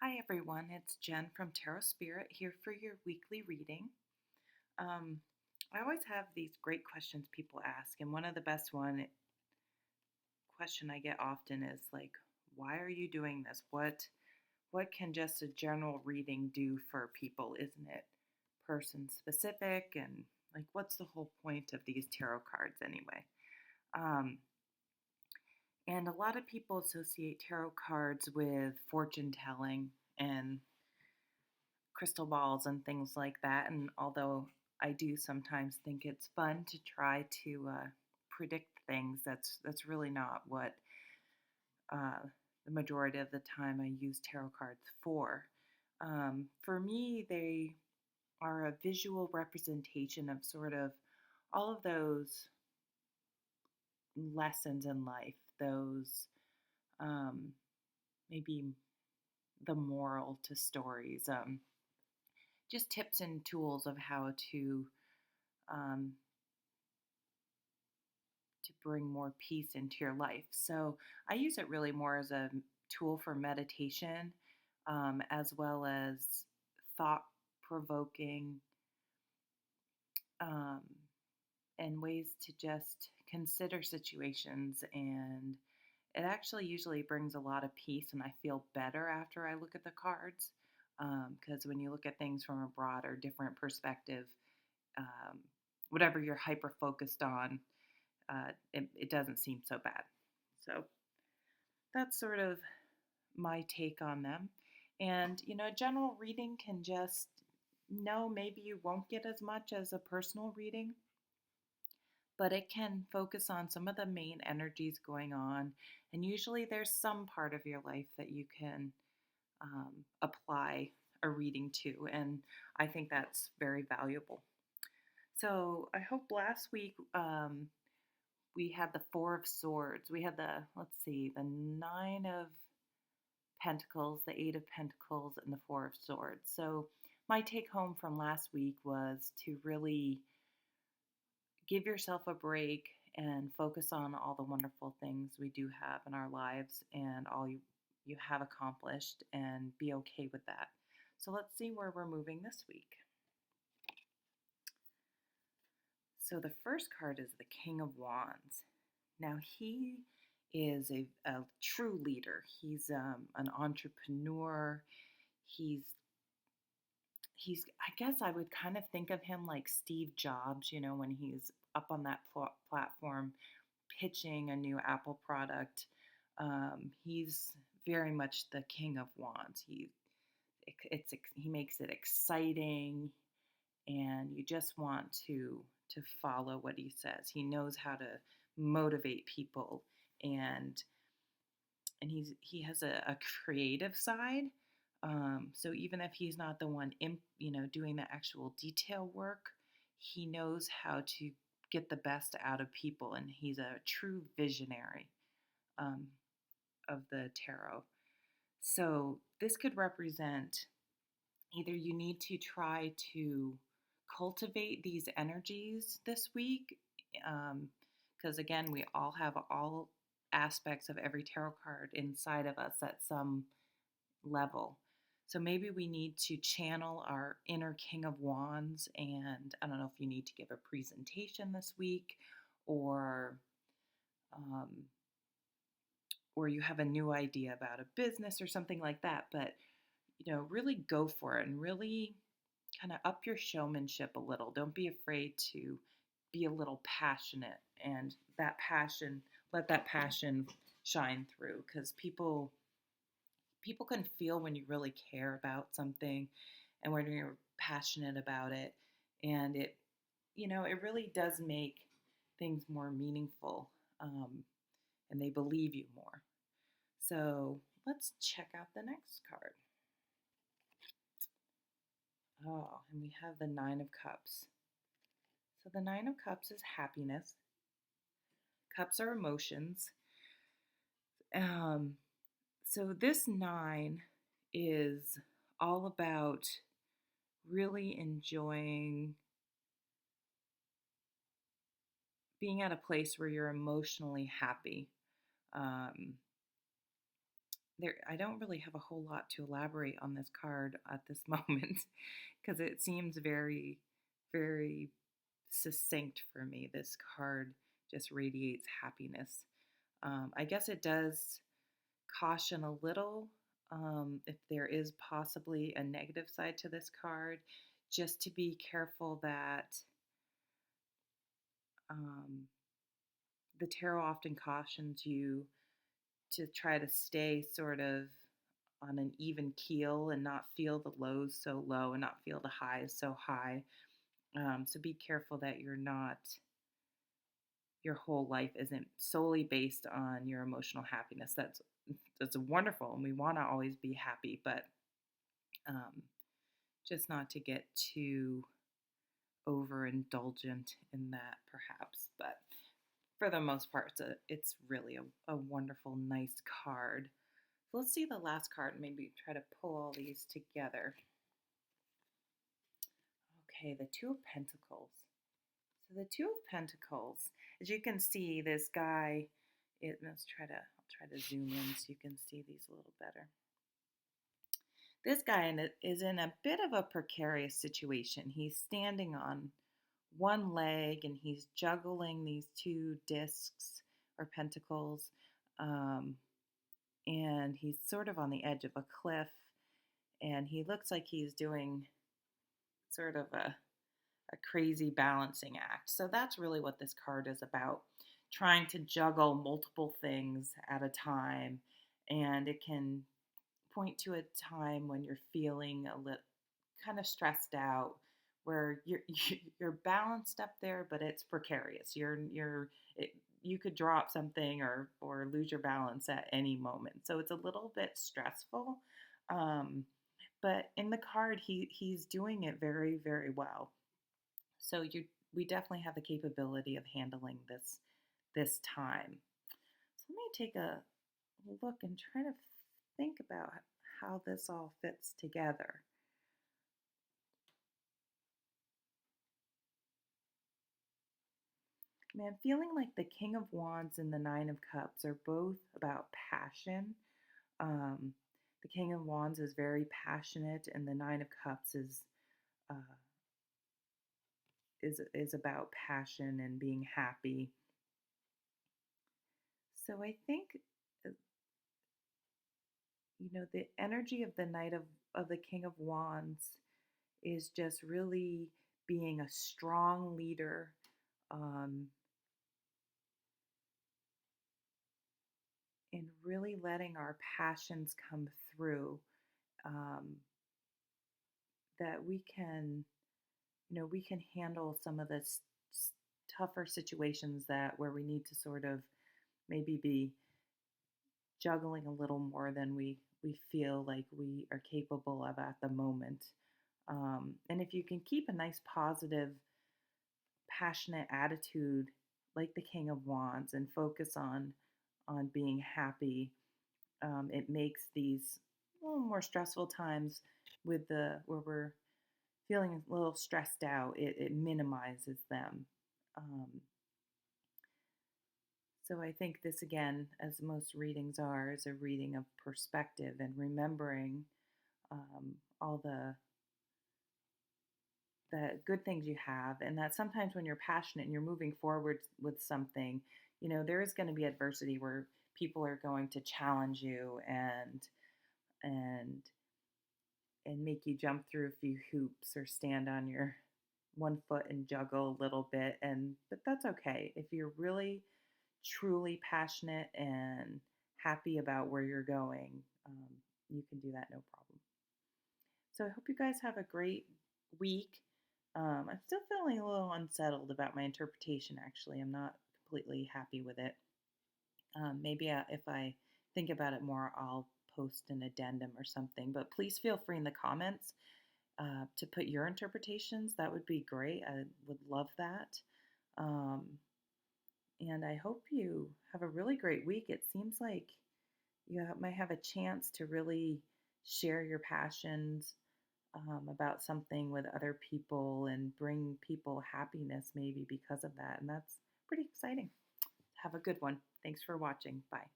Hi everyone, it's Jen from Tarot Spirit here for your weekly reading. Um, I always have these great questions people ask, and one of the best question I get often is like, "Why are you doing this? What can just a general reading do for people? Isn't it person specific? And like, what's the whole point of these tarot cards anyway?" Um, and a lot of people associate tarot cards with fortune telling and crystal balls and things like that. And although I do sometimes think it's fun to try to predict things, that's really not what uh, the majority of the time I use tarot cards for. For me, they are a visual representation of sort of all of those lessons in life, those um, maybe the moral to stories, just tips and tools of how um, to bring more peace into your life. So I use it really more as a tool for meditation, as well as thought provoking, um, and ways to just consider situations. And it actually usually brings a lot of peace, and I feel better after I look at the cards. Because when you look at things from a broader, different perspective, um, whatever you're hyper focused on, it doesn't seem so bad. So that's sort of my take on them. And, general reading can just, no, maybe you won't get as much as a personal reading, but it can focus on some of the main energies going on. And usually there's some part of your life that you can apply a reading to. And I think that's very valuable. So I hope last week we had the Four of Swords. We had the Nine of Pentacles, the Eight of Pentacles, and the Four of Swords. So my take home from last week was to really give yourself a break and focus on all the wonderful things we do have in our lives and all you have accomplished and be okay with that. So let's see where we're moving this week. So the first card is the King of Wands. Now he is a true leader. He's an entrepreneur. He's I guess I would kind of think of him like Steve Jobs, when he's up on that platform pitching a new Apple product. He's very much the King of Wands. He makes it exciting, and you just want to follow what he says. He knows how to motivate people, and he has a creative side. So even if he's not the one doing the actual detail work, he knows how to get the best out of people, and he's a true visionary um, of the tarot. So this could represent either you need to try to cultivate these energies this week, because again, we all have all aspects of every tarot card inside of us at some level. So maybe we need to channel our inner King of Wands, and I don't know if you need to give a presentation this week, or um, or you have a new idea about a business or something like that. But really go for it and really kind of up your showmanship a little. Don't be afraid to be a little passionate, and let that passion shine through, because people can feel when you really care about something and when you're passionate about it, and it really does make things more meaningful, and they believe you more. So let's check out the next card. Oh, and we have the Nine of Cups. So the Nine of Cups is happiness. Cups are emotions. Um, so this nine is all about really enjoying being at a place where you're emotionally happy. Um, I don't really have a whole lot to elaborate on this card at this moment because it seems very, very succinct for me. This card just radiates happiness. I guess it does caution a little if there is possibly a negative side to this card, just to be careful that um, the tarot often cautions you to try to stay sort of on an even keel and not feel the lows so low and not feel the highs so high. So be careful that your whole life isn't solely based on your emotional happiness. That's wonderful, and we want to always be happy, but um, just not to get too overindulgent in that, perhaps. But for the most part, it's really a wonderful, nice card. So let's see the last card and maybe try to pull all these together. Okay, the Two of Pentacles. So the Two of Pentacles, as you can see, this guy, I'll try to zoom in so you can see these a little better. This guy is in a bit of a precarious situation. He's standing on one leg and he's juggling these two discs or pentacles. Um, and he's sort of on the edge of a cliff. And he looks like he's doing sort of a crazy balancing act. So that's really what this card is about, trying to juggle multiple things at a time. And it can point to a time when you're feeling a little kind of stressed out, where you're balanced up there, but it's precarious. You could drop something or lose your balance at any moment. So it's a little bit stressful. Um, but in the card, he's doing it very, very well. So we definitely have the capability of handling this time. So let me take a look and try to think about how this all fits together. Man, feeling like the King of Wands and the Nine of Cups are both about passion. Um, the King of Wands is very passionate, and the Nine of Cups uh, is about passion and being happy. So I think uh, the energy of the Knight of the King of Wands is just really being a strong leader. Um, and really letting our passions come through, um, that we can handle some of the tougher situations that where we need to sort of maybe be juggling a little more than we feel like we are capable of at the moment. And if you can keep a nice positive passionate attitude like the King of Wands and focus on being happy, it makes these a little more stressful times where we're feeling a little stressed out. It minimizes them. Um, so I think this again, as most readings are, is a reading of perspective and remembering all the good things you have, and that sometimes when you're passionate and you're moving forward with something, there is going to be adversity where people are going to challenge you and and make you jump through a few hoops or stand on your one foot and juggle a little bit, but that's okay if you're really truly passionate and happy about where you're going. You can do that no problem. So I hope you guys have a great week. I'm still feeling a little unsettled about my interpretation, actually. I'm not completely happy with it. Maybe if I think about it more, I'll post an addendum or something. But please feel free in the comments to put your interpretations. That would be great. I would love that. Um, and I hope you have a really great week. It seems like might have a chance to really share your passions about something with other people and bring people happiness maybe because of that. And that's pretty exciting. Have a good one. Thanks for watching. Bye.